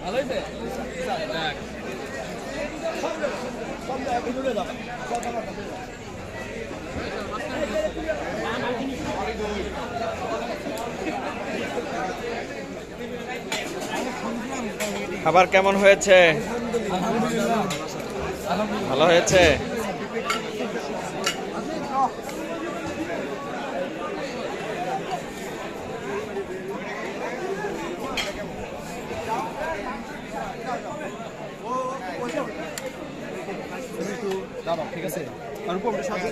ভালো হয়েছে? যাক। খাবার কেমন হয়েছে? ভালো হয়েছে। ঠিক আছে অনুপম সাথে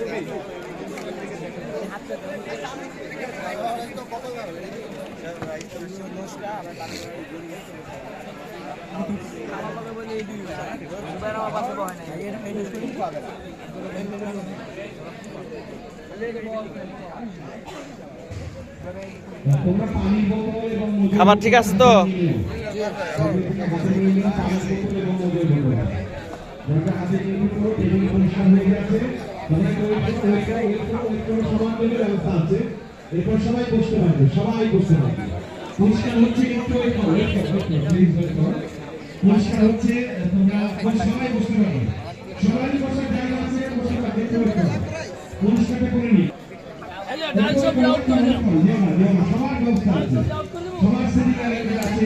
খাবার ঠিক আছে তো? এরপর সবাই বসতে পারবে, সবাই বসতে পারবে। পরিষ্কার হচ্ছে কিন্তু পরিষ্কার হচ্ছে, তোমরা সবাই বসতে পারবে। সবাই বসার জায়গা আছে, বসে পারবে। পরিষ্কারটা করে নিই। সবার ব্যবস্থা আছে, সবার সেদিকে আছে,